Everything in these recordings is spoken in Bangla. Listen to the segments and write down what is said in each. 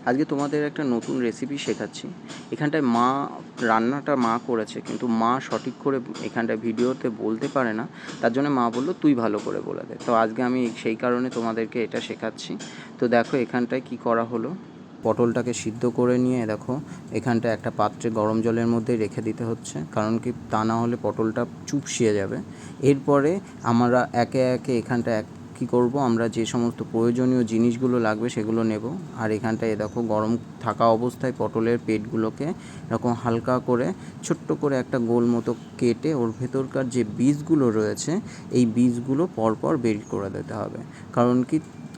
আজকে তোমাদের একটা নতুন রেসিপি শেখাচ্ছি। এখানটায় রান্নাটা মা করেছে, কিন্তু মা সঠিক করে এখানটায় ভিডিওতে বলতে পারে না। তার জন্য মা বললো তুই ভালো করে বলে দে। তো আজকে আমি সেই কারণে তোমাদেরকে এটা শেখাচ্ছি। তো দেখো এখানটায় কি করা হলো। পটলটাকে সিদ্ধ করে নিয়ে দেখো এখানটায় একটা পাত্রে গরম জলের মধ্যে রেখে দিতে হচ্ছে, কারণ কি তা না হলে পটলটা চুপসিয়ে যাবে। এরপরে আমরা একে একে এখানটায় কী করবো, আমরা যে সমস্ত প্রয়োজনীয় জিনিসগুলো লাগবে সেগুলো নেব। আর এখানটায় দেখো গরম থাকা অবস্থায় পটলের পেটগুলোকে এরকম হালকা করে ছোট্ট করে একটা গোল মতো কেটে ওর ভেতরকার যে বীজগুলো রয়েছে এই বীজগুলো পরপর বের করে দিতে হবে, কারণ কি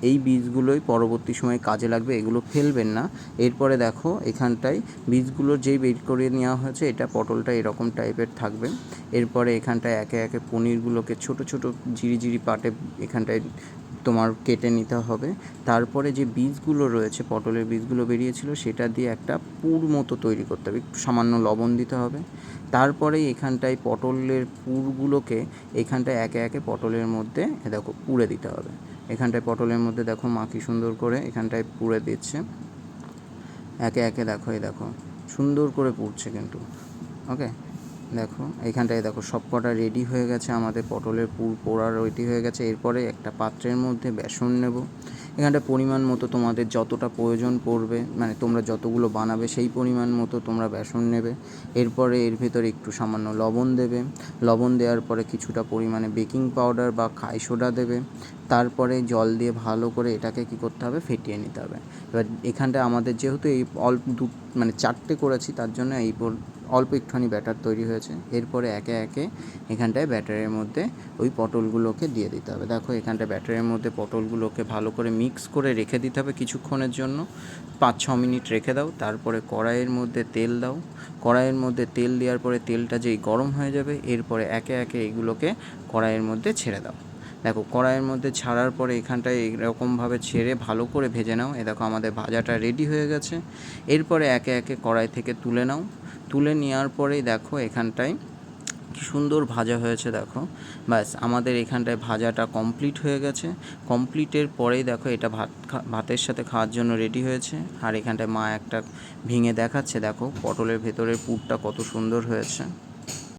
এই বীজগুলোই পরবর্তী সময়ে কাজে লাগবে, এগুলো ফেলবেন না। এরপরে দেখো এখানটায় বীজগুলো যেই বের করে নেওয়া হয়েছে, এটা পটলটা এরকম টাইপের থাকবে। এরপরে এখানটায় একে একে পনিরগুলোকে ছোট ছোট ঝিরি পাটে এখানটায় তোমার কেটে নিতে হবে। তারপরে যে বীজগুলো রয়েছে, পটলের বীজগুলো বেরিয়েছিল, সেটা দিয়ে একটা পুর মতো তৈরি করতে হবে, একটু সামান্য লবণ দিতে হবে। তারপরে এখানটায় পটলের পুরগুলোকে এখানটায় একে একে পটলের মধ্যে দেখো পুড়ে দিতে হবে। এখানটায় পটলের মধ্যে দেখো মা কি সুন্দর করে এখানটায় পুড়ে দিচ্ছে একে একে। দেখো এই দেখো সুন্দর করে পুড়ছে কিন্তু। ওকে, দেখো এইখানটায় দেখো সব কটা রেডি হয়ে গেছে, আমাদের পটলের পুর পোড়া রেডি হয়ে গেছে। এরপরে একটা পাত্রের মধ্যে বেসন নেব। এখানটা পরিমাণ মতো তোমাদের যতটা প্রয়োজন পড়বে, মানে তোমরা যতগুলো বানাবে সেই পরিমাণ মতো তোমরা বেসন নেবে। এরপরে এর ভেতরে একটু সামান্য লবণ দেবে। লবণ দেওয়ার পরে কিছুটা পরিমাণে বেকিং পাউডার বা খাই সোডা দেবে। তারপরে জল দিয়ে ভালো করে এটাকে কী করতে হবে, ফেটিয়ে নিতে হবে। এবার এখানটায় আমাদের যেহেতু এই অল্প মানে 4টে করেছি, তার জন্য এই অল্প একটুখানি ব্যাটার তৈরি হয়েছে। এরপরে একে একে এখানটায় ব্যাটারের মধ্যে ওই পটলগুলোকে দিয়ে দিতে হবে। দেখো এখানটায় ব্যাটারের মধ্যে পটলগুলোকে ভালো করে মিক্স করে রেখে দিতে হবে কিছুক্ষণের জন্য, 5-6 মিনিট রেখে দাও। তারপরে কড়াইয়ের মধ্যে তেল দাও। কড়াইয়ের মধ্যে তেল দেওয়ার পরে তেলটা যেই গরম হয়ে যাবে, এরপরে একে একে এইগুলোকে কড়াইয়ের মধ্যে ছেড়ে দাও। দেখো কড়াইয়ের মধ্যে ছাড়ার পরে এখানটায় এরকমভাবে ছেড়ে ভালো করে ভেজে নাও। এ দেখো আমাদের ভাজাটা রেডি হয়ে গেছে। এরপরে একে একে কড়াই থেকে তুলে নাও। তুলে নেওয়ার পরেই দেখো এখানটায় কি সুন্দর ভাজা হয়েছে। দেখো ব্যাস আমাদের এখানটায় ভাজাটা কমপ্লিট হয়ে গেছে। কমপ্লিটের পরেই দেখো এটা ভাতের সাথে খাওয়ার জন্য রেডি হয়েছে। আর এখানটায় মা একটা ভেঙে দেখাচ্ছে, দেখো পটলের ভেতরের পুরটা কত সুন্দর হয়েছে।